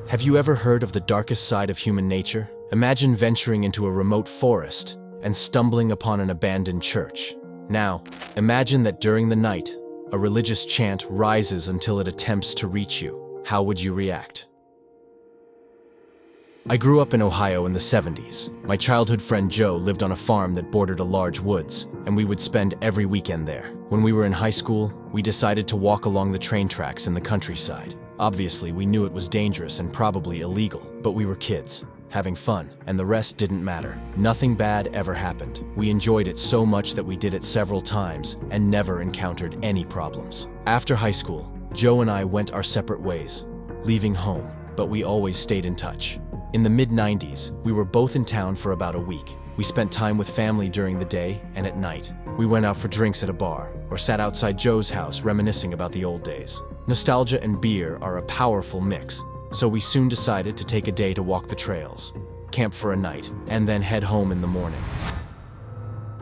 Have you ever heard of the darkest side of human nature? Imagine venturing into a remote forest and stumbling upon an abandoned church. Now, imagine that during the night, a religious chant rises until it attempts to reach you. How would you react? I grew up in Ohio in the 70s. My childhood friend Joe lived on a farm that bordered a large woods, and we would spend every weekend there. When we were in high school, we decided to walk along the train tracks in the countryside. Obviously, we knew it was dangerous and probably illegal, but we were kids, having fun, and the rest didn't matter. Nothing bad ever happened. We enjoyed it so much that we did it several times and never encountered any problems. After high school, Joe and I went our separate ways, leaving home, but we always stayed in touch. In the mid-90s, we were both in town for about a week. We spent time with family during the day, and at night, we went out for drinks at a bar, or sat outside Joe's house reminiscing about the old days. Nostalgia and beer are a powerful mix, so we soon decided to take a day to walk the trails, camp for a night, and then head home in the morning.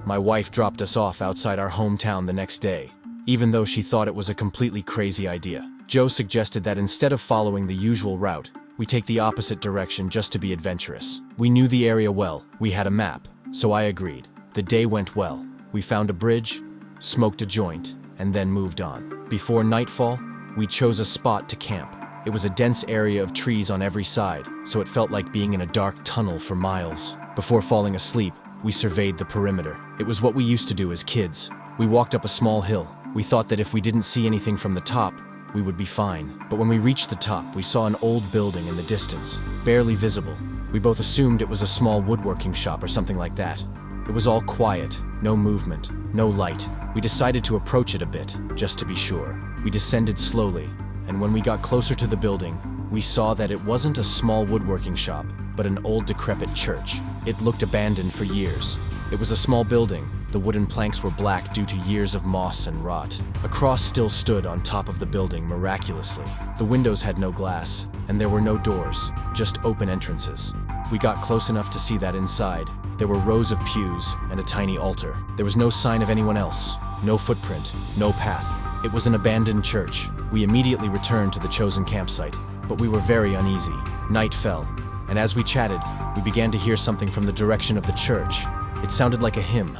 My wife dropped us off outside our hometown the next day, even though she thought it was a completely crazy idea. Joe suggested that instead of following the usual route, we take the opposite direction just to be adventurous. We knew the area well, we had a map, so I agreed. The day went well. We found a bridge, smoked a joint, and then moved on. Before nightfall, we chose a spot to camp. It was a dense area of trees on every side, so it felt like being in a dark tunnel for miles. Before falling asleep, we surveyed the perimeter. It was what we used to do as kids. We walked up a small hill. We thought that if we didn't see anything from the top, we would be fine. But when we reached the top, we saw an old building in the distance, barely visible. We both assumed it was a small woodworking shop or something like that. It was all quiet, no movement, no light. We decided to approach it a bit, just to be sure. We descended slowly, and when we got closer to the building, we saw that it wasn't a small woodworking shop, but an old decrepit church. It looked abandoned for years. It was a small building. The wooden planks were black due to years of moss and rot. A cross still stood on top of the building miraculously. The windows had no glass, and there were no doors, just open entrances. We got close enough to see that inside, there were rows of pews and a tiny altar. There was no sign of anyone else, no footprint, no path. It was an abandoned church. We immediately returned to the chosen campsite, but we were very uneasy. Night fell, and as we chatted, we began to hear something from the direction of the church. It sounded like a hymn.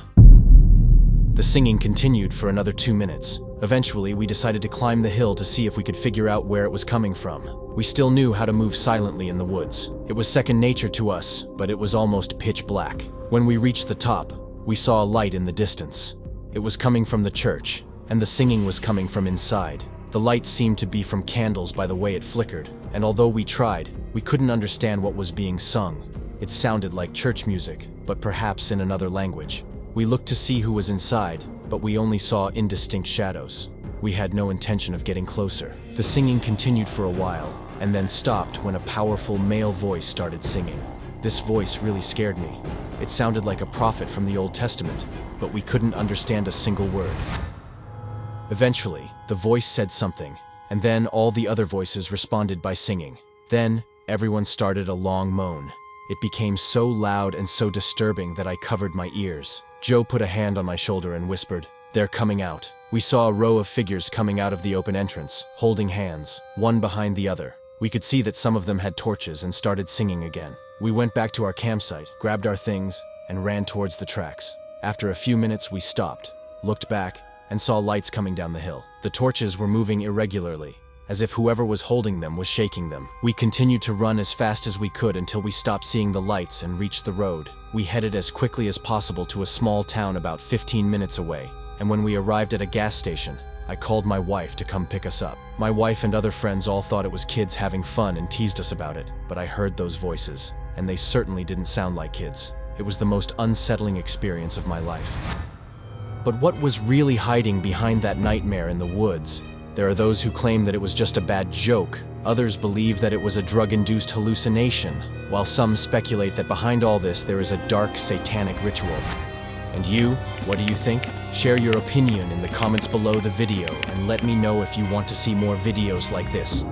The singing continued for another 2 minutes. Eventually, we decided to climb the hill to see if we could figure out where it was coming from. We still knew how to move silently in the woods. It was second nature to us, but it was almost pitch black. When we reached the top, we saw a light in the distance. It was coming from the church, and the singing was coming from inside. The light seemed to be from candles by the way it flickered, and although we tried, we couldn't understand what was being sung. It sounded like church music, but perhaps in another language. We looked to see who was inside, but we only saw indistinct shadows. We had no intention of getting closer. The singing continued for a while, and then stopped when a powerful male voice started singing. This voice really scared me. It sounded like a prophet from the Old Testament, but we couldn't understand a single word. Eventually, the voice said something, and then all the other voices responded by singing. Then, everyone started a long moan. It became so loud and so disturbing that I covered my ears. Joe put a hand on my shoulder and whispered, "They're coming out." We saw a row of figures coming out of the open entrance, holding hands, one behind the other. We could see that some of them had torches and started singing again. We went back to our campsite, grabbed our things, and ran towards the tracks. After a few minutes, we stopped, looked back, and saw lights coming down the hill. The torches were moving irregularly, as if whoever was holding them was shaking them. We continued to run as fast as we could until we stopped seeing the lights and reached the road. We headed as quickly as possible to a small town about 15 minutes away, and when we arrived at a gas station, I called my wife to come pick us up. My wife and other friends all thought it was kids having fun and teased us about it, but I heard those voices, and they certainly didn't sound like kids. It was the most unsettling experience of my life. But what was really hiding behind that nightmare in the woods? There are those who claim that it was just a bad joke. Others believe that it was a drug-induced hallucination, while some speculate that behind all this there is a dark satanic ritual. And you, what do you think? Share your opinion in the comments below the video and let me know if you want to see more videos like this.